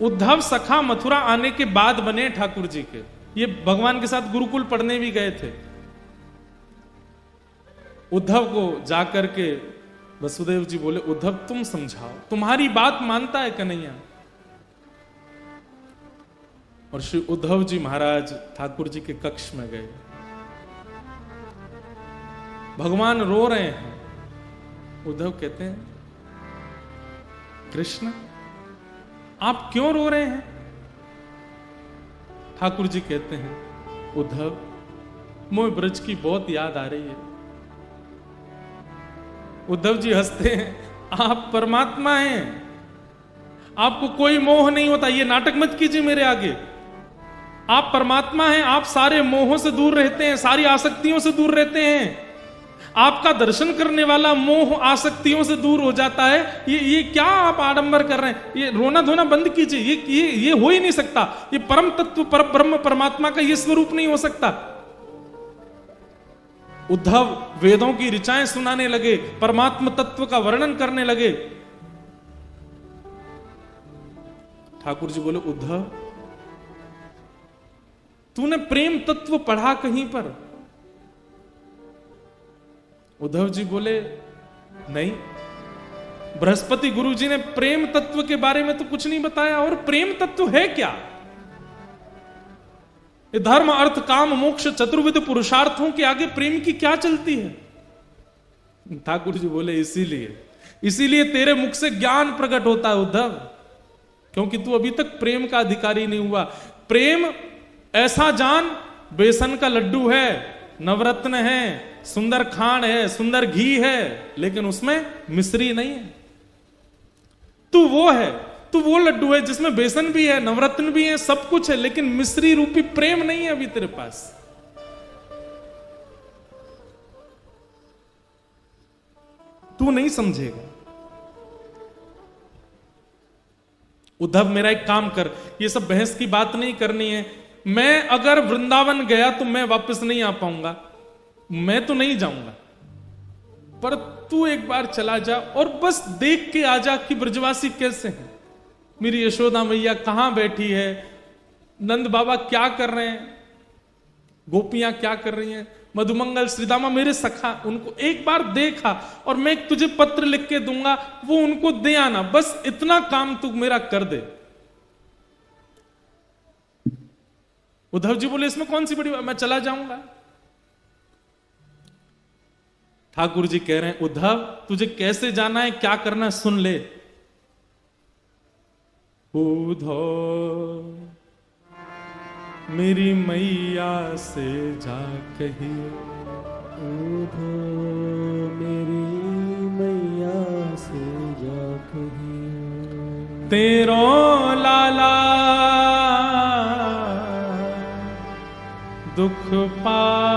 उद्धव सखा मथुरा आने के बाद बने ठाकुर जी के। ये भगवान के साथ गुरुकुल पढ़ने भी गए थे। उद्धव को जाकर के वसुदेव जी बोले, उद्धव तुम समझाओ, तुम्हारी बात मानता है कन्हैया। और श्री उद्धव जी महाराज ठाकुर जी के कक्ष में गए। भगवान रो रहे हैं। उद्धव कहते हैं, कृष्ण आप क्यों रो रहे हैं? ठाकुर जी कहते हैं, उद्धव मोह ब्रज की बहुत याद आ रही है। उद्धव जी हंसते हैं, आप परमात्मा हैं, आपको कोई मोह नहीं होता, ये नाटक मत कीजिए मेरे आगे। आप परमात्मा हैं, आप सारे मोहों से दूर रहते हैं, सारी आसक्तियों से दूर रहते हैं। आपका दर्शन करने वाला मोह आसक्तियों से दूर हो जाता है। ये क्या आप आडंबर कर रहे हैं? ये रोना धोना बंद कीजिए। ये हो ही नहीं सकता। ये परम तत्व पर ब्रह्म परमात्मा का ये स्वरूप नहीं हो सकता। उद्धव वेदों की ऋचाएं सुनाने लगे, परमात्मा तत्व का वर्णन करने लगे। ठाकुर जी बोले, उद्धव तूने प्रेम तत्व पढ़ा कहीं पर? उद्धव जी बोले, नहीं, बृहस्पति गुरु जी ने प्रेम तत्व के बारे में तो कुछ नहीं बताया। और प्रेम तत्व है क्या? ये धर्म अर्थ काम मोक्ष चतुर्विध पुरुषार्थों के आगे प्रेम की क्या चलती है? ठाकुर जी बोले, इसीलिए तेरे मुख से ज्ञान प्रकट होता है उद्धव, क्योंकि तू अभी तक प्रेम का अधिकारी नहीं हुआ। प्रेम ऐसा जान, बेसन का लड्डू है, नवरत्न है, सुंदर खांड है, सुंदर घी है, लेकिन उसमें मिश्री नहीं है। तू वो है, तू वो लड्डू है जिसमें बेसन भी है, नवरत्न भी है, सब कुछ है, लेकिन मिश्री रूपी प्रेम नहीं है अभी तेरे पास। तू नहीं समझेगा। उद्धव मेरा एक काम कर, ये सब बहस की बात नहीं करनी है। मैं अगर वृंदावन गया तो मैं वापस नहीं आ पाऊंगा, मैं तो नहीं जाऊंगा, पर तू एक बार चला जा और बस देख के आ जा कि ब्रजवासी कैसे हैं, मेरी यशोदा मैया कहां बैठी है, नंद बाबा क्या कर रहे हैं, गोपियां क्या कर रही हैं, मधुमंगल श्रीदामा मेरे सखा, उनको एक बार देखा और मैं तुझे पत्र लिख के दूंगा, वो उनको दे आना, बस इतना काम तू मेरा कर दे। उद्धव जी बोले, इसमें कौन सी बड़ी बात, मैं चला जाऊंगा। ठाकुर जी कह रहे हैं, उद्धव तुझे कैसे जाना है, क्या करना है, सुन ले। उद्धव मेरी मैया से जा कहिए, उद्धव मेरी मैया से जा कहिए, तेरो लाला दुख पावे,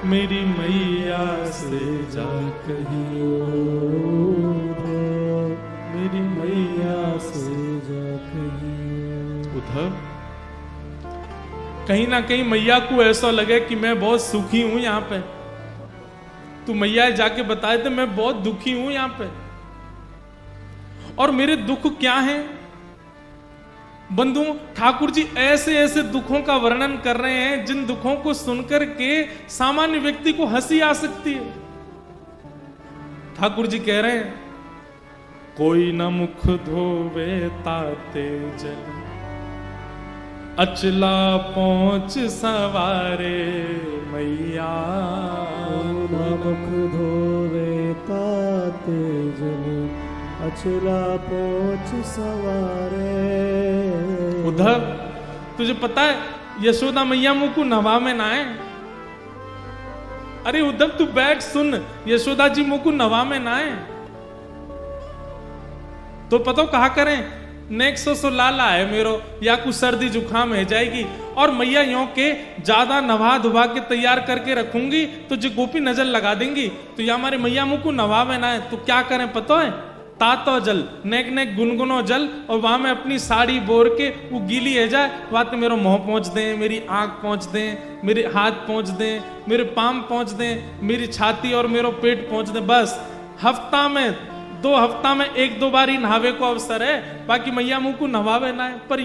मेरी मैया से जा कहिए, मेरी मैया से जा कहिए। उद्धव कहीं ना कहीं मैया को ऐसा लगे कि मैं बहुत सुखी हूं यहां पे, तू मैया जाके बताए थे मैं बहुत दुखी हूं यहां पे, और मेरे दुख क्या हैं। बंधु ठाकुर जी ऐसे ऐसे दुखों का वर्णन कर रहे हैं जिन दुखों को सुनकर के सामान्य व्यक्ति को हंसी आ सकती है। ठाकुर जी कह रहे हैं, कोई न मुख धोवे ताते जल, अचला पहुंच सवारे मैया, न मुख धोवे ताते जल, अचला पहुंच सवारे। उद्धव तुझे पता है यशोदा मैया मुंह को नवा में ना है। अरे उद्धव तू बैठ सुन, यशोदा जी मुंह को नवा में ना है तो पता कहा करें, नेक्स्ट सो लाला है मेरो, या कुछ सर्दी जुकाम है जाएगी, और मैया यों के ज्यादा नवा धुवा के तैयार करके रखूंगी तो जो गोपी नजर लगा देंगी, तो या हमारे मैया मुंह को नवा में ना है, तो क्या करें पता है, तातो जल, नेक नेक गुनगुनो जल, और वहां में अपनी साड़ी बोर के वो गीली है जाए, वहां तो मेरा मुंह पहुंच दें, मेरी आंख पहुंच दें, मेरे हाथ पहुंच दें, मेरे पाम पहुंच दें, मेरी छाती और मेरा पेट पहुंच दें, बस हफ्ता में 2 हफ्ता में 1-2 बार ही नहावे को अवसर है, बाकी मैया मुंह को नहावे ना है। पर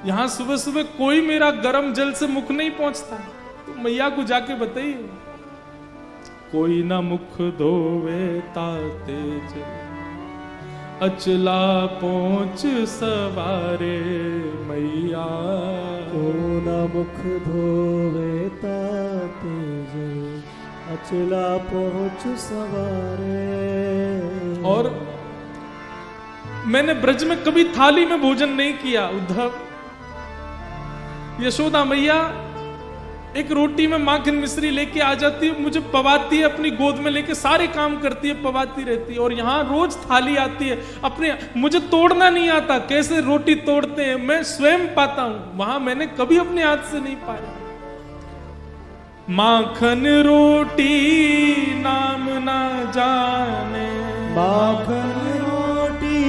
यहां सुबह सुबह कोई मेरा गर्म जल से मुख नहीं पहुंचता, तो मैया को जाके बताइए। कोई ना मुख धोवे ताते जल, अचला पहुंच सवारे मैया। को न मुख धोवे ताते जल, अचला पहुंच सवारे। और मैंने ब्रज में कभी थाली में भोजन नहीं किया उद्धव। यशोदा मैया एक रोटी में माखन मिश्री लेके आ जाती है, मुझे पवाती है, अपनी गोद में लेके सारे काम करती है, पवाती रहती है। और यहाँ रोज थाली आती है, अपने मुझे तोड़ना नहीं आता, कैसे रोटी तोड़ते हैं मैं स्वयं पाता हूं, वहां मैंने कभी अपने हाथ से नहीं पाया। माखन रोटी नाम ना जाने, माखन रोटी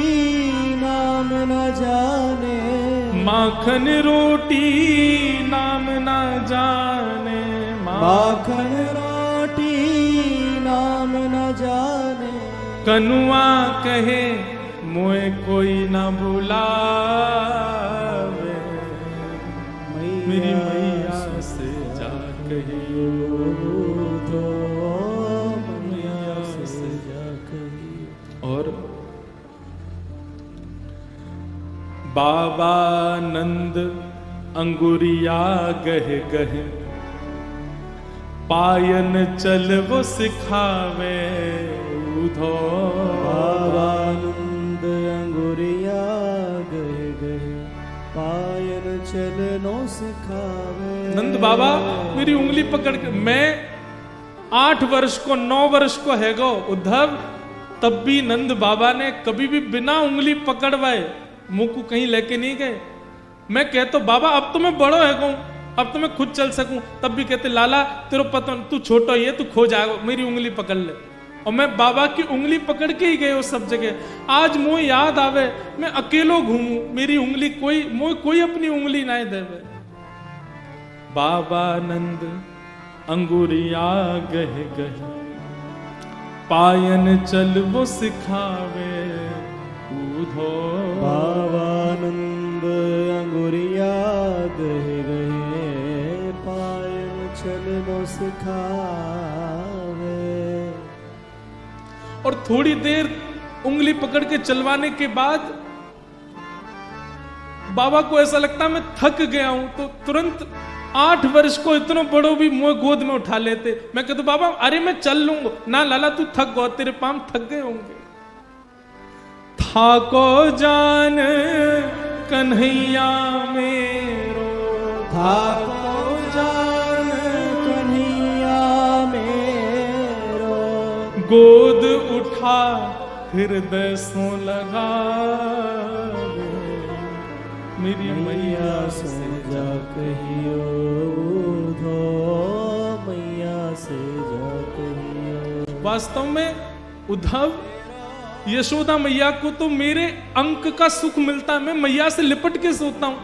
नाम न जाने, माखन रोटी नाम ना जाने, माखन रोटी नाम न जाने। कनुआ कहे मोए कोई ना बुलावे, मेरी मैया से जा कहियो, तो मैया से जा कहियो। और बाबा नंद अंगुरिया गह गह, पायन चल वो सिखावे उधो। बाबा नंद अंगुरिया गह गह, पायन चलनो सिखावे। नंद बाबा मेरी उंगली पकड़ के, मैं 8 वर्ष को 9 वर्ष को है गो उद्धव, तब भी नंद बाबा ने कभी भी बिना उंगली पकड़वाए मुंह को कहीं लेके नहीं गए। मैं कहता बाबा अब तो मैं बड़ो है गो, अब तो मैं खुद चल सकूं, तब भी कहते लाला तेरे पता तू छोटा ही है, तू खो जाएगा, मेरी उंगली पकड़ ले। और मैं बाबा की उंगली पकड़ के ही गए वो सब जगह। आज मुझे याद आवे मैं अकेलो घूमू, मेरी उंगली कोई अपनी उंगली ना देवे। बाबा नंद अंगुरिया गह गह, पायन चल वो सिखावे उधो। बाबा नंद अंगुरिया गह गह, पायन चलनो सिखावे। और थोड़ी देर उंगली पकड़ के चलवाने के बाद बाबा को ऐसा लगता मैं थक गया हूं, तो तुरंत 8 वर्ष को इतना बड़ो भी मुझे गोद में उठा लेते। मैं कहता बाबा अरे मैं चल लूंगा ना, लाला तू थक गो, तेरे पांव थक गए होंगे। थाको जान कन्हैया मेरो, थाको जान कन्हैया मेरो, गोद उठा हृदय सो लगा, मेरी मैया से जा कहियो उधो, मैया से जा कहियो। वास्तव में उद्धव यशोदा मैया को तो मेरे अंक का सुख मिलता है, मैं मैया से लिपट के सोता हूं।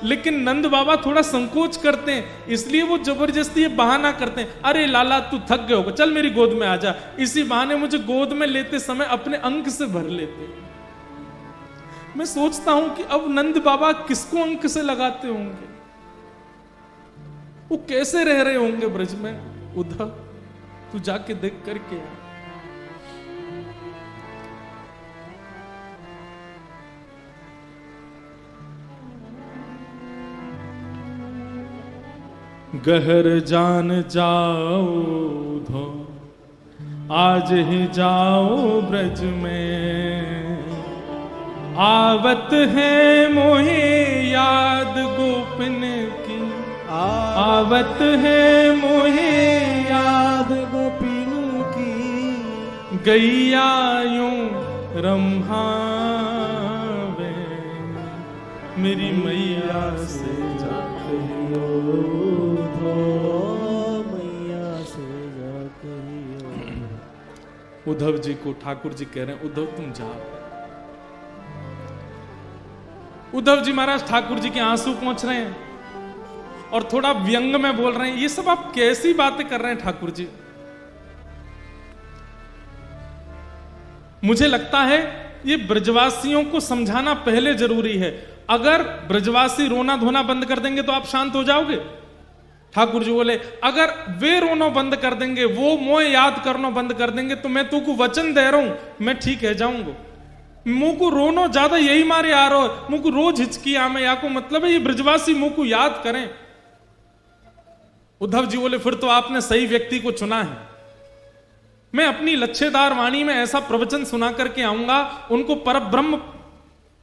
लेकिन नंद बाबा थोड़ा संकोच करते हैं, इसलिए वो जबरदस्ती ये बहाना करते हैं, अरे लाला तू थक गए होगा, चल मेरी गोद में आ जा। इसी बहाने मुझे गोद में लेते समय अपने अंक से भर लेते। मैं सोचता हूं कि अब नंद बाबा किसको अंक से लगाते होंगे, वो कैसे रह रहे होंगे ब्रज में। उद्धव तू जाके देख करके आ। गहर जान जाओ धो, आज ही जाओ ब्रज में, आवत है मोहे याद गोपिन की, आवत है मोहे याद गोपिन की, गैया यूं रम्हावे, मेरी मैया से जा कहियो उधो, मैया से जा कहियो। उद्धव जी को ठाकुर जी कह रहे हैं उद्धव तुम जाओ। उद्धव जी महाराज ठाकुर जी के आंसू पहुंच रहे हैं और थोड़ा व्यंग में बोल रहे हैं, ये सब आप कैसी बातें कर रहे हैं ठाकुर जी। मुझे लगता है ये ब्रजवासियों को समझाना पहले जरूरी है। अगर ब्रजवासी रोना धोना बंद कर देंगे तो आप शांत हो जाओगे। ठाकुर जी बोले अगर वे रोना बंद कर देंगे, वो मोह याद करना बंद कर देंगे, तो मैं तुमको वचन दे रहा हूं मैं ठीक है जाऊंगा। मुंह को रोनो ज्यादा यही मारे आ रहा हो, मुंह को रोज हिचकी आ में या को मतलब है ये ब्रजवासी मुंह को याद करें। उद्धव जी बोले फिर तो आपने सही व्यक्ति को चुना है। मैं अपनी लच्छेदार वाणी में ऐसा प्रवचन सुना करके आऊंगा, उनको परब्रह्म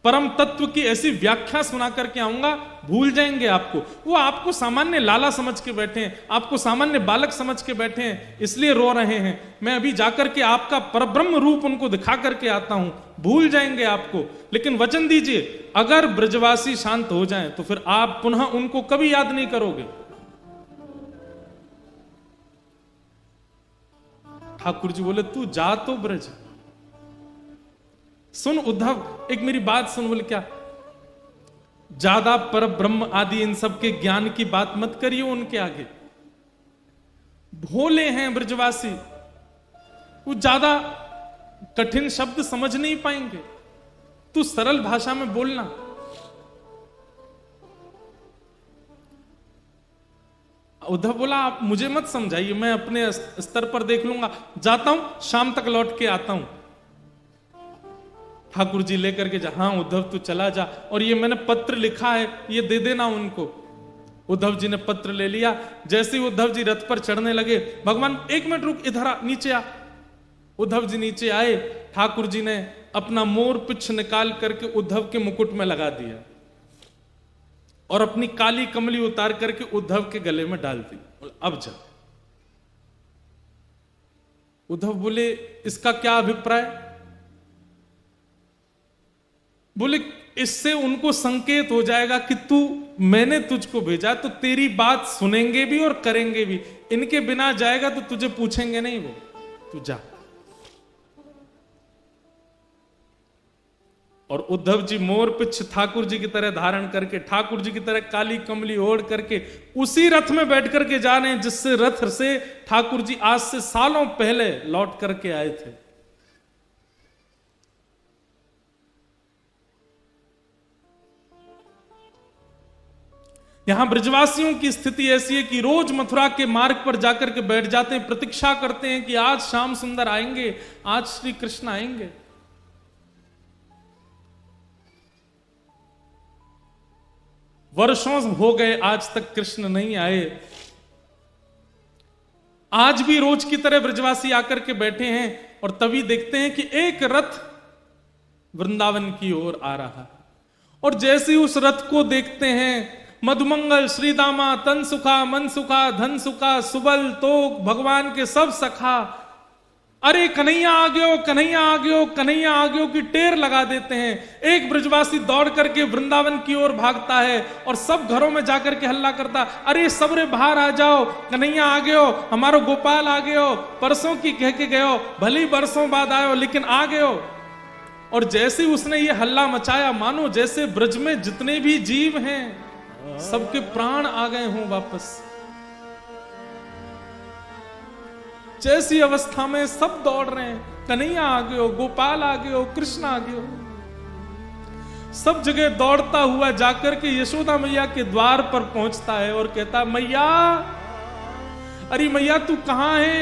परम तत्व की ऐसी व्याख्या सुना करके आऊंगा, भूल जाएंगे आपको। वो आपको सामान्य लाला समझ के बैठे हैं, आपको सामान्य बालक समझ के बैठे हैं, इसलिए रो रहे हैं। मैं अभी जाकर के आपका परब्रह्म रूप उनको दिखा करके आता हूं, भूल जाएंगे आपको। लेकिन वचन दीजिए अगर ब्रजवासी शांत हो जाएं तो फिर आप पुनः उनको कभी याद नहीं करोगे। ठाकुर जी बोले तू जा तो ब्रज। सुन उद्धव, एक मेरी बात सुन। बोले क्या? ज्यादा पर ब्रह्म आदि इन सब के ज्ञान की बात मत करिए उनके आगे। भोले हैं ब्रजवासी, वो ज्यादा कठिन शब्द समझ नहीं पाएंगे, तू सरल भाषा में बोलना। उद्धव बोला आप मुझे मत समझाइए, मैं अपने स्तर पर देख लूंगा, जाता हूं, शाम तक लौट के आता हूं। ठाकुर जी लेकर के जा, हाँ उद्धव तू चला जा, और ये मैंने पत्र लिखा है ये दे देना उनको। उद्धव जी ने पत्र ले लिया। जैसे ही उद्धव जी रथ पर चढ़ने लगे, भगवान एक मिनट रुक, इधर आ, नीचे आ। उद्धव जी नीचे आए, ठाकुर जी ने अपना मोर पिछ निकाल करके उद्धव के मुकुट में लगा दिया और अपनी काली कमली उतार करके उद्धव के गले में डाल दी। अब जा। उद्धव बोले इसका क्या अभिप्राय? बोले इससे उनको संकेत हो जाएगा कि तू, मैंने तुझको भेजा तो तेरी बात सुनेंगे भी और करेंगे भी। इनके बिना जाएगा तो तुझे पूछेंगे नहीं, वो तू जा। और उद्धव जी मोर पिछ ठाकुर जी की तरह धारण करके, ठाकुर जी की तरह काली कमली ओढ़ करके उसी रथ में बैठ करके जा रहे हैं जिससे रथ से ठाकुर जी आज से सालों पहले लौट करके आए थे। यहां ब्रजवासियों की स्थिति ऐसी है कि रोज मथुरा के मार्ग पर जाकर के बैठ जाते हैं, प्रतीक्षा करते हैं कि आज श्याम सुंदर आएंगे, आज श्री कृष्ण आएंगे। वर्षों हो गए आज तक कृष्ण नहीं आए। आज भी रोज की तरह ब्रजवासी आकर के बैठे हैं और तभी देखते हैं कि एक रथ वृंदावन की ओर आ रहा है। और जैसे ही उस रथ को देखते हैं, मधुमंगल श्रीदामा तन सुखा मन सुखा धन सुखा सुबल तोक भगवान के सब सखा, अरे कन्हैया आ गयो, कन्हैया आ गयो, कन्हैया आ गयो की टेर लगा देते हैं। एक ब्रजवासी दौड़ करके वृंदावन की ओर भागता है और सब घरों में जाकर के हल्ला करता, अरे सबरे बाहर आ जाओ, कन्हैया आ गयो, हमारो गोपाल आ गयो, परसों की कह के गयो, भली बरसों बाद आयो लेकिन आ गयो। और जैसे उसने ये हल्ला मचाया, मानो जैसे ब्रज में जितने भी जीव हैं सबके प्राण आ गए हों वापस। जैसी अवस्था में सब दौड़ रहे हैं, कन्हैया आ गयो, गोपाल आ गयो, कृष्ण आ गयो। सब जगह दौड़ता हुआ जाकर के यशोदा मैया के द्वार पर पहुंचता है और कहता, मैया, अरे मैया तू कहां है?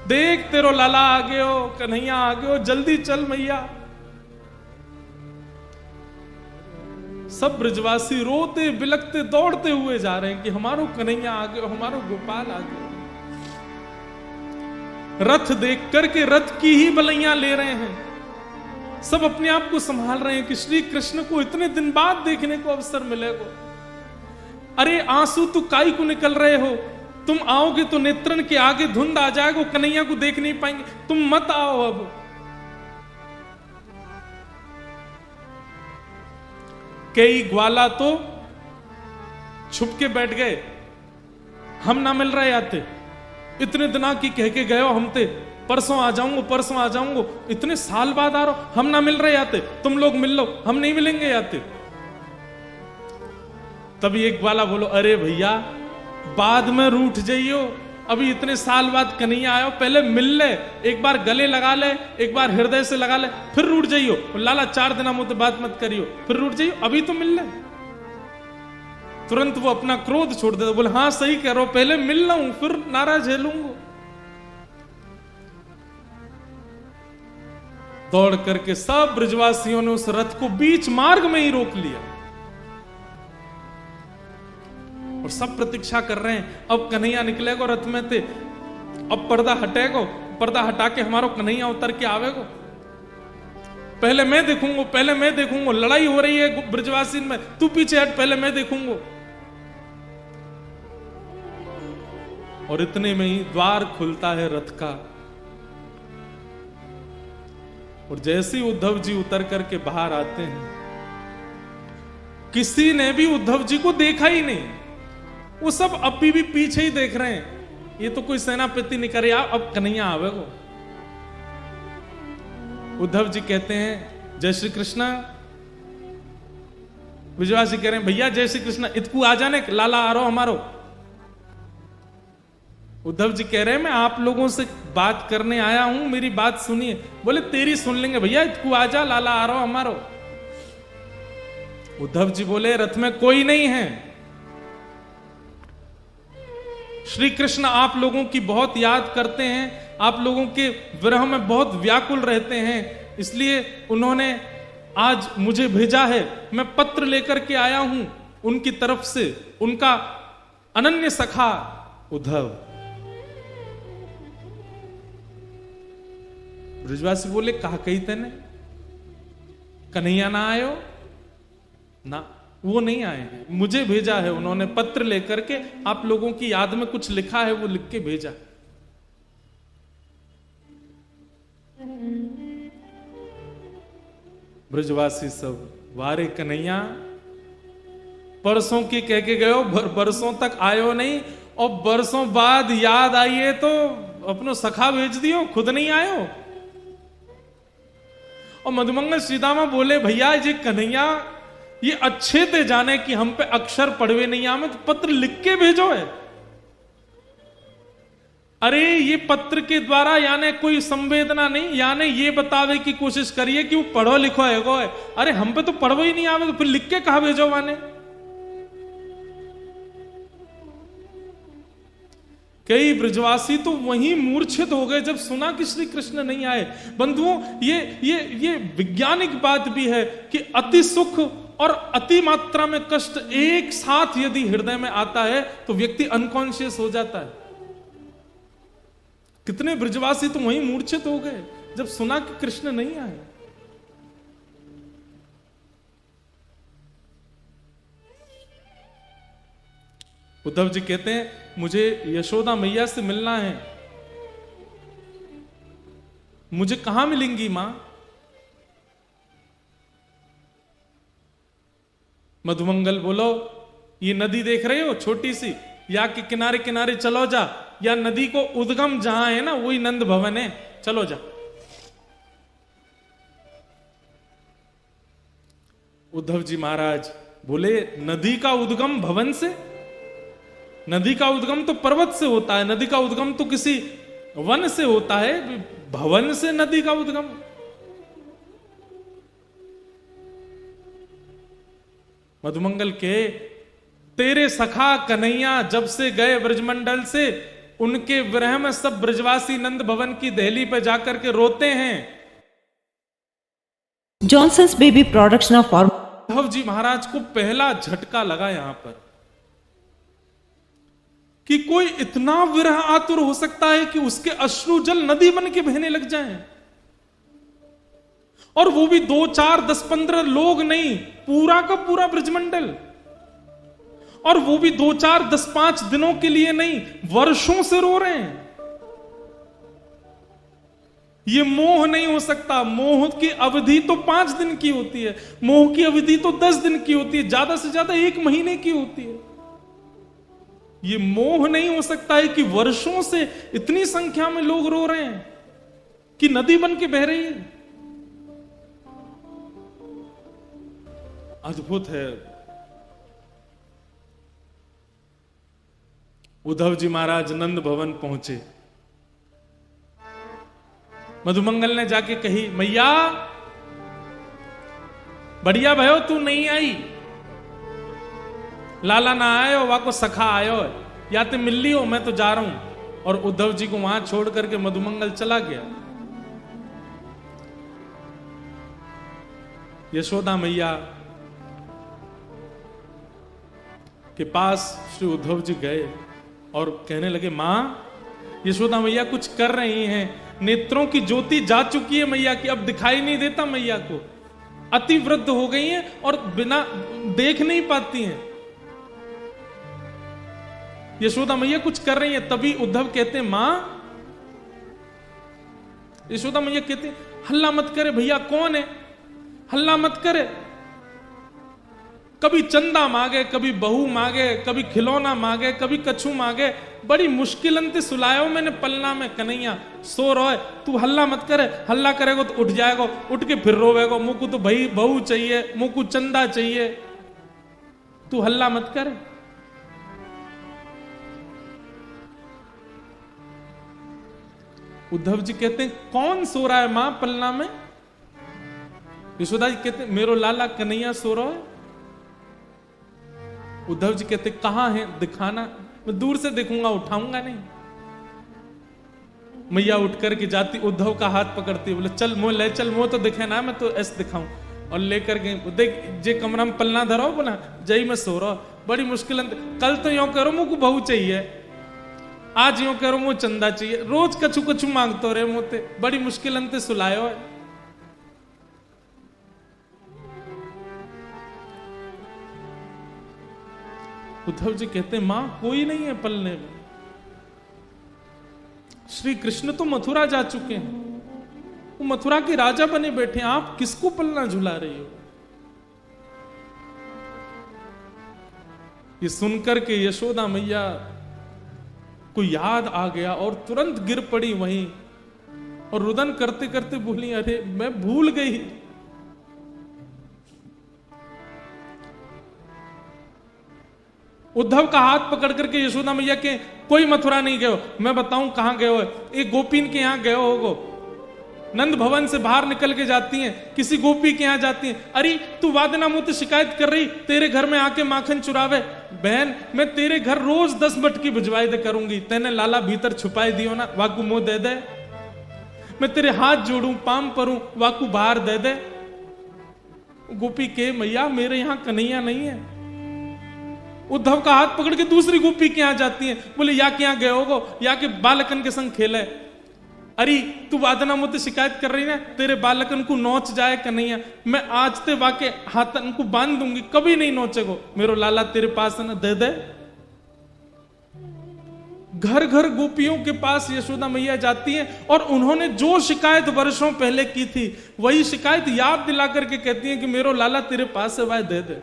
देख तेरो लाला आ गयो, कन्हैया आ गयो, जल्दी चल मैया। सब ब्रजवासी रोते बिलखते दौड़ते हुए जा रहे हैं कि हमारो कन्हैया आ गयो, हमारो गोपाल आ गयो। रथ देख करके रथ की ही बलैया ले रहे हैं। सब अपने आप को संभाल रहे हैं कि श्री कृष्ण को इतने दिन बाद देखने को अवसर मिलेगा। अरे आंसू तो काई को निकल रहे हो, तुम आओगे तो नेत्रन के आगे धुंध आ जाएगा, कन्हैया को देख नहीं पाएंगे, तुम मत आओ। अब कई ग्वाला तो छुप के बैठ गए, हम ना मिल रहे आते, इतने दिना की कह के गए हो हम ते, परसों आ जाऊंगा, परसों आ जाऊंगा, इतने साल बाद आ रहा हो, हम ना मिल रहे आते, तुम लोग मिल लो, हम नहीं मिलेंगे आते। तभी एक ग्वाला बोलो, अरे भैया बाद में रूठ जाइयो, अभी इतने साल बाद कन्हैया आयो, पहले मिल ले, एक बार गले लगा ले, एक बार हृदय से लगा ले, फिर रूठ जाइयो। लाला 4 दिन मुझे बात मत करियो, फिर रूठ जाइयो, अभी तो मिल ले। तुरंत वो अपना क्रोध छोड़ देता, बोले हाँ सही कह रहे हो, पहले मिल रहा हूं फिर नाराज झेलूंगा। दौड़ करके सब ब्रजवासियों ने उस रथ को बीच मार्ग में ही रोक लिया और सब प्रतीक्षा कर रहे हैं, अब कन्हैया निकलेगो रथ में थे, अब पर्दा हटेगो, पर्दा हटा के हमारो कन्हैया उतर के आवेगो, पहले मैं देखूंगा, पहले मैं देखूंगा, लड़ाई हो रही है ब्रजवासी में, तू पीछे हट, पहले मैं देखूंगा। और इतने में ही द्वार खुलता है रथ का, और जैसे ही उद्धव जी उतर करके बाहर आते हैं, किसी ने भी उद्धव जी को देखा ही नहीं, वो सब अभी भी पीछे ही देख रहे हैं, ये तो कोई सेनापति नहीं करे, अब कन्हैया आवेगो। उद्धव जी कहते हैं जय श्री कृष्णा, ब्रजवासी कह रहे हैं भैया जय श्री कृष्णा, इतकू आ जाने, लाला आ रहो हमारो। उद्धव जी कह रहे हैं मैं आप लोगों से बात करने आया हूं, मेरी बात सुनिए। बोले तेरी सुन लेंगे भैया, इतकू आ जा, लाला आ रहो हमारो। उद्धव जी बोले रथ में कोई नहीं है, श्री कृष्ण आप लोगों की बहुत याद करते हैं, आप लोगों के विरह में बहुत व्याकुल रहते हैं, इसलिए उन्होंने आज मुझे भेजा है, मैं पत्र लेकर के आया हूं उनकी तरफ से, उनका अनन्य सखा उद्धव। ब्रजवासी बोले कहा कही तेने, कन्हैया ना आयो ना, वो नहीं आए हैं, मुझे भेजा है उन्होंने पत्र लेकर के, आप लोगों की याद में कुछ लिखा है, वो लिख के भेजा। ब्रजवासी सब वारे कन्हैया, परसों की कह के गयो, बरसों तक आयो नहीं, और बरसों बाद याद आइए तो अपनो सखा भेज दियो, खुद नहीं आयो। और मधुमंगल श्रीदामा बोले भैया ये कन्हैया ये अच्छे थे जाने कि हम पे अक्षर पढ़वे नहीं आवे, तो पत्र लिख के भेजो है। अरे ये पत्र के द्वारा यानी कोई संवेदना नहीं, यानी ये बतावे की कोशिश करिए कि वो पढ़ो लिखो है। अरे हम पे तो पढ़ो ही नहीं आवे, तो फिर लिख के कहा भेजो माने। कई ब्रजवासी तो वहीं मूर्छित हो गए जब सुना कि श्री कृष्ण नहीं आए। बंधुओं ये वैज्ञानिक बात भी है कि अति सुख और अति मात्रा में कष्ट एक साथ यदि हृदय में आता है तो व्यक्ति अनकॉन्शियस हो जाता है। कितने ब्रजवासी तो वहीं मूर्छित हो गए जब सुना कि कृष्ण नहीं आए। उद्धव जी कहते हैं मुझे यशोदा मैया से मिलना है। मुझे कहां मिलेंगी मां? मधुमंगल बोलो ये नदी देख रहे हो छोटी सी, या के किनारे किनारे चलो जा, या नदी को उद्गम जहां है ना वही नंद भवन है, चलो जा। उद्धव जी महाराज बोले नदी का उद्गम भवन से? नदी का उद्गम तो पर्वत से होता है, नदी का उद्गम तो किसी वन से होता है, भवन से नदी का उद्गम? मधुमंगल के तेरे सखा कन्हैया जब से गए ब्रजमंडल से, उनके विरह में सब ब्रजवासी नंद भवन की दहली पे जाकर के रोते हैं। Johnson's baby products now for. Uddhav ji Maharaj को पहला झटका लगा यहां पर कि कोई इतना विरह आतुर हो सकता है कि उसके अश्रु जल नदी बन के बहने लग जाएं, और वो भी 2, 4, 10, 15 लोग नहीं, पूरा का पूरा ब्रजमंडल, और वो भी 2, 4, 10, 5 दिनों के लिए नहीं, वर्षों से रो रहे हैं। ये मोह नहीं हो सकता। मोह की अवधि तो 5 दिन की होती है, मोह की अवधि तो 10 दिन की होती है, ज्यादा से ज्यादा 1 महीने की होती है। ये मोह नहीं हो सकता है कि वर्षों से इतनी संख्या में लोग रो रहे हैं कि नदी बन के बह रही है। अद्भुत है। उद्धव जी महाराज नंद भवन पहुंचे। मधुमंगल ने जाके कही, मैया बढ़िया भयो तू नहीं आई, लाला ना आयो, वाको सखा आयो, या ते मिल लियो, मैं तो जा रहा हूं। और उद्धव जी को वहां छोड़ करके मधुमंगल चला गया। यशोदा मैया के पास श्री उद्धव जी गए और कहने लगे, मां, यशोदा मैया कुछ कर रही हैं, नेत्रों की ज्योति जा चुकी है मैया की, अब दिखाई नहीं देता मैया को, अति वृद्ध हो गई हैं और बिना देख नहीं पाती हैं। यशोदा मैया कुछ कर रही है। तभी उद्धव कहते, मां, यशोदा मैया कहते, हल्ला मत करे भैया, कौन है, हल्ला मत करे। कभी चंदा मांगे, कभी बहू मांगे, कभी खिलौना मांगे, कभी कछू मांगे, बड़ी मुश्किल अंत सुलायो मैंने पलना में, कन्हैया सो रहा है, तू हल्ला मत करे, हल्ला करेगा तो उठ जाएगा, उठ के फिर रोवेगा, मुझ को तो भाई बहू चाहिए, मुझ को चंदा चाहिए, तू हल्ला मत करे। उद्धव जी कहते हैं, कौन सो रहा है मां पलना में? यशोदा जी कहते, मेरो लाला कन्हैया सो रहा है। उद्धव जी कहते, कहां है, दिखाना, मैं दूर से देखूंगा, उठाऊंगा नहीं। मैया उठ करके जाती, उद्धव का हाथ पकड़ती, बोले चल मोह ले चल, मोह तो दिखे ना, मैं तो ऐसे दिखाऊं। और लेकर के देख, जे कमरा में पलना धरो बोला, जय मैं सो रहा, बड़ी मुश्किल। कल तो यो करो मुझको बहू चाहिए, आज यो करो मुझे चंदा चाहिए, रोज कछु कछु मांगतो रहे मोते, बड़ी मुश्किल अंते सुलायो है। उद्धव जी कहते, मां कोई नहीं है पलने में, श्री कृष्ण तो मथुरा जा चुके हैं, वो मथुरा के राजा बने बैठे, आप किसको पलना झुला रही हो? ये सुनकर के यशोदा मैया को याद आ गया और तुरंत गिर पड़ी वहीं और रुदन करते करते बोली, अरे मैं भूल गई। उद्धव का हाथ पकड़ करके यशोदा मैया के, कोई मथुरा नहीं गए हो, मैं बताऊं कहां गए हो, एक गोपीन के यहां गए होगो, नंद भवन से बाहर निकल के जाती हैं, किसी गोपी के यहां जाती हैं। अरे तू वादना मुझसे शिकायत कर रही, तेरे घर में आके माखन चुरावे, बहन मैं तेरे घर रोज 10 मटकी भिजवाई दे करूंगी, तेने लाला भीतर छुपाई दियो ना, वाकू मुंह दे दे, मैं तेरे हाथ जोड़ू पाम परूं, वाकू बाहर दे दे। गोपी के, मैया मेरे यहां कन्हैया नहीं है। उद्धव का हाथ पकड़ के दूसरी गोपी के यहां जाती है, बोले या के यहां गए होगो, या के बालकन के संग खेले। अरे तू वादना मुझसे शिकायत कर रही ना, तेरे बालकन को नोच जाए कन्हैया, मैं आज ते वाके हाथन को बांध दूंगी, कभी नहीं नोचेगो, मेरो लाला तेरे पास है ना, दे दे। घर घर गोपियों के पास यशोदा मैया जाती हैं और उन्होंने जो शिकायत वर्षों पहले की थी वही शिकायत याद दिला करके कहती हैं कि मेरो लाला तेरे पास है, वह दे दे।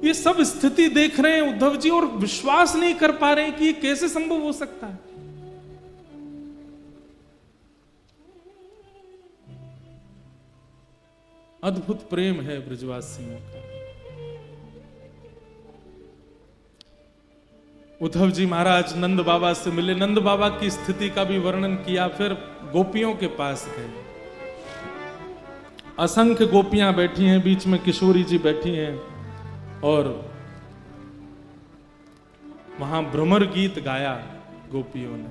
ये सब स्थिति देख रहे हैं उद्धव जी और विश्वास नहीं कर पा रहे हैं कि ये कैसे संभव हो सकता है। अद्भुत प्रेम है ब्रजवासियों का। उद्धव जी महाराज नंद बाबा से मिले, नंद बाबा की स्थिति का भी वर्णन किया, फिर गोपियों के पास गए। असंख्य गोपियां बैठी हैं, बीच में किशोरी जी बैठी हैं और वहां भ्रमर गीत गाया गोपियों ने।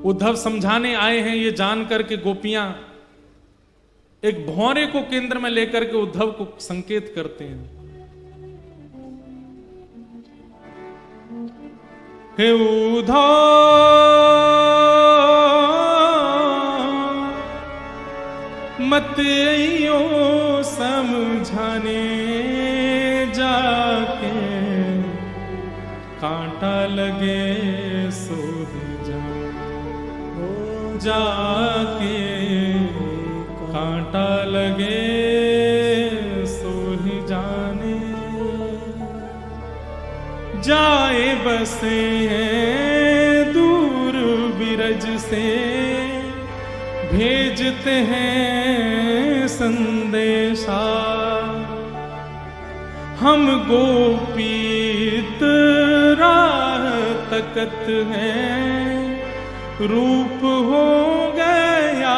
उद्धव समझाने आए हैं ये जान करके गोपियां एक भौरे को केंद्र में लेकर के उद्धव को संकेत करते हैं। हे उद्धव मत आइयो समझाने, जाके कांटा लगे सूद जा, जाके कांटा लगे सो ही जाने, जाए बसे हैं दूर बिरज से, भेजते हैं संदेशा, हम गोपी नित राह तकत है, रूप हो गया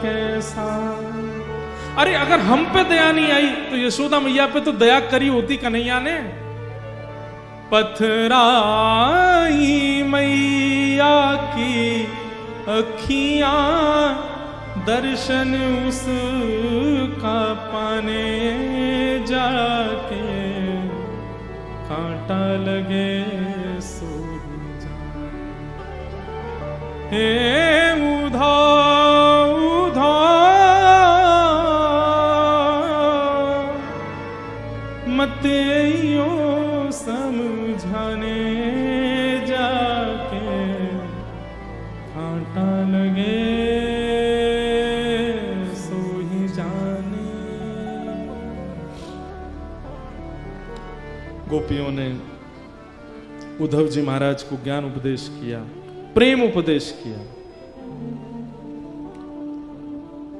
कैसा। अरे अगर हम पे दया नहीं आई तो यशोदा मैया पे तो दया करी होती कन्हैया ने। पथराई मैया की अखियां, दर्शन उसका पाने जाके, कांटा लगे सो हे उधा उधा मतेयो समझाने जाके, कांटा लगे सो ही जाने। गोपियों ने उद्धव जी महाराज को ज्ञान उपदेश किया, प्रेम उपदेश किया,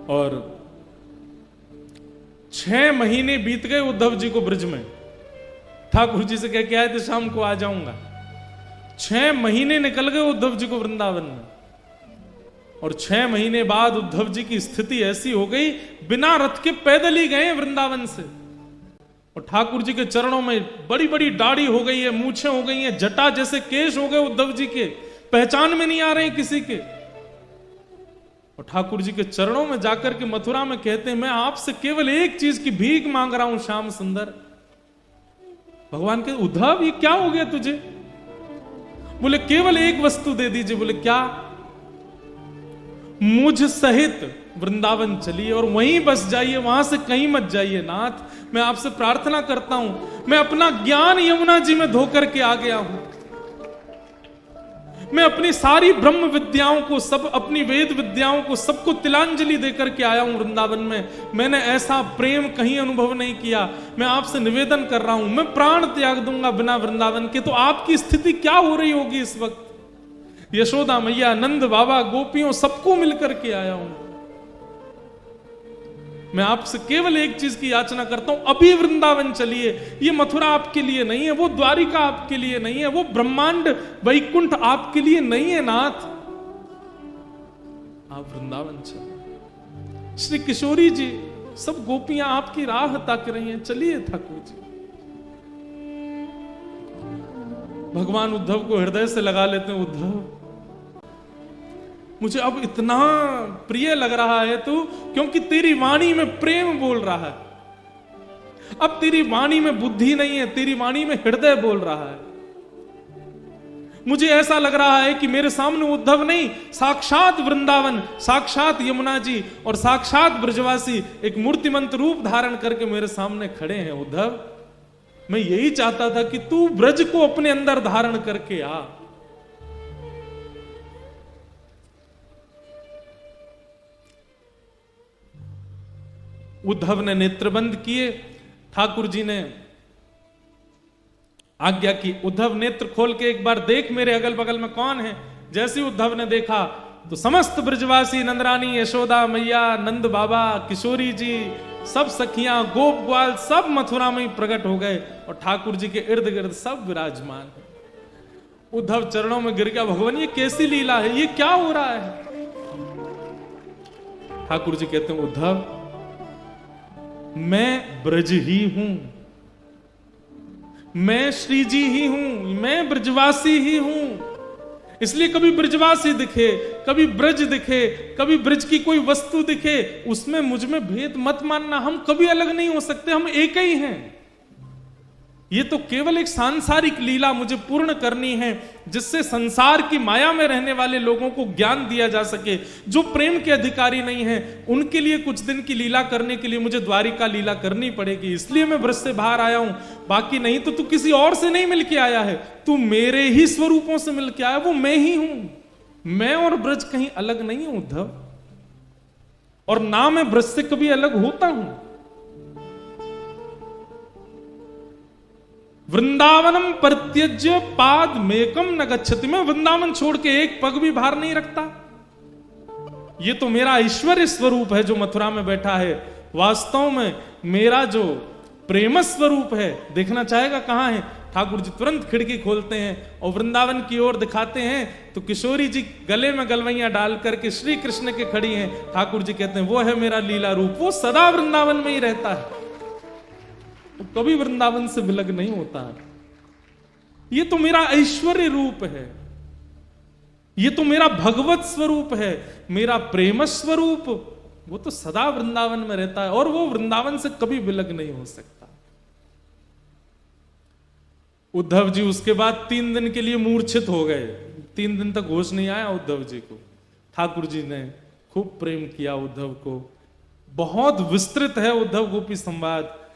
और 6 महीने बीत गए उद्धव जी को ब्रज में। ठाकुर जी से कह के आए थे शाम को आ जाऊंगा। 6 महीने निकल गए उद्धव जी को वृंदावन में, और 6 महीने बाद उद्धव जी की स्थिति ऐसी हो गई, बिना रथ के पैदल ही गए वृंदावन से। और ठाकुर जी के चरणों में बड़ी बड़ी दाढ़ी हो गई है, मूछें हो गई हैं, जटा जैसे केश हो गए उद्धव जी के, पहचान में नहीं आ रहे हैं किसी के। और ठाकुर जी के चरणों में जाकर के मथुरा में कहते हैं, मैं आपसे केवल एक चीज की भीख मांग रहा हूं श्याम सुंदर। भगवान के उद्धव ये क्या हो गया तुझे? बोले केवल एक वस्तु दे दीजिए। बोले क्या? मुझ सहित वृंदावन चलिए और वहीं बस जाइए, वहां से कहीं मत जाइए नाथ। मैं आपसे प्रार्थना करता हूं, मैं अपना ज्ञान यमुना जी में धोकर के आ गया हूं। मैं अपनी सारी ब्रह्म विद्याओं को, सब अपनी वेद विद्याओं को, सबको तिलांजलि देकर के आया हूं वृंदावन में। मैंने ऐसा प्रेम कहीं अनुभव नहीं किया। मैं आपसे निवेदन कर रहा हूं, मैं प्राण त्याग दूंगा बिना वृंदावन के। तो आपकी स्थिति क्या हो रही होगी इस वक्त? यशोदा मैया, नंद बाबा, गोपियों, सबको मिलकर के आया हूं। मैं आपसे केवल एक चीज की याचना करता हूं, अभी वृंदावन चलिए। ये मथुरा आपके लिए नहीं है, वो द्वारिका आपके लिए नहीं है, वो ब्रह्मांड वैकुंठ आपके लिए नहीं है नाथ। आप वृंदावन चलिए। श्री किशोरी जी, सब गोपियां आपकी राह ताक रही हैं, चलिए ठाकुर जी। भगवान उद्धव को हृदय से लगा लेते हैं। उद्धव, मुझे अब इतना प्रिय लग रहा है तू, क्योंकि तेरी वाणी में प्रेम बोल रहा है। अब तेरी वाणी में बुद्धि नहीं है, तेरी वाणी में हृदय बोल रहा है। मुझे ऐसा लग रहा है कि मेरे सामने उद्धव नहीं, साक्षात वृंदावन, साक्षात यमुना जी और साक्षात ब्रजवासी एक मूर्तिमंत रूप धारण करके मेरे सामने खड़े हैं। उद्धव, मैं यही चाहता था कि तू ब्रज को अपने अंदर धारण करके आ। उद्धव ने नेत्रबंद किए। ठाकुर जी ने आज्ञा की, उद्धव नेत्र खोल के एक बार देख मेरे अगल बगल में कौन है। जैसे उद्धव ने देखा तो समस्त ब्रजवासी, नंदरानी, यशोदा मैया, नंद बाबा, किशोरी जी, सब सखियां, गोप ग्वाल, सब मथुरा में प्रकट हो गए और ठाकुर जी के इर्द गिर्द सब विराजमान है। उद्धव चरणों में गिर गया, भगवान ये कैसी लीला है, ये क्या हो रहा है? ठाकुर जी कहते हैं, उद्धव मैं ब्रज ही हूं, मैं श्री जी ही हूं, मैं ब्रजवासी ही हूं। इसलिए कभी ब्रजवासी दिखे, कभी ब्रज दिखे, कभी ब्रज की कोई वस्तु दिखे, उसमें मुझ में भेद मत मानना। हम कभी अलग नहीं हो सकते, हम एक ही हैं। ये तो केवल एक सांसारिक लीला मुझे पूर्ण करनी है, जिससे संसार की माया में रहने वाले लोगों को ज्ञान दिया जा सके। जो प्रेम के अधिकारी नहीं हैं, उनके लिए कुछ दिन की लीला करने के लिए मुझे द्वारिका लीला करनी पड़ेगी। इसलिए मैं ब्रज से बाहर आया हूं, बाकी नहीं तो तू किसी और से नहीं मिलके आया है, तू मेरे ही स्वरूपों से मिलके आया, वो मैं ही हूं। मैं और ब्रज कहीं अलग नहीं हूं उद्धव, और ना मैं ब्रज से कभी अलग होता हूं। वृंदावनम परित्यज्य पाद मेकम न गच्छति। मैं वृंदावन छोड़ के एक पग भी बाहर नहीं रखता। ये तो मेरा ऐश्वर्य स्वरूप है जो मथुरा में बैठा है। वास्तव में मेरा जो प्रेम स्वरूप है, देखना चाहेगा कहां है? ठाकुर जी तुरंत खिड़की खोलते हैं और वृंदावन की ओर दिखाते हैं तो किशोरी जी गले में गलवैया डाल करके श्री कृष्ण के खड़ी हैं। ठाकुर जी कहते हैं वो है मेरा लीला रूप, वो सदा वृंदावन में ही रहता है, वो कभी वृंदावन से विलग नहीं होता है। ये तो मेरा ऐश्वर्य रूप है, ये तो मेरा भगवत स्वरूप है, मेरा प्रेम स्वरूप, वो तो सदा वृंदावन में रहता है और वो वृंदावन से कभी विलग नहीं हो सकता। उद्धव जी उसके बाद 3 दिन के लिए मूर्छित हो गए, 3 दिन तक होश नहीं आया उद्धव जी को। ठाकुर जी ने खूब प्रेम किया उद्धव को, बहुत विस्तृत है उद्धव गोपी संवाद।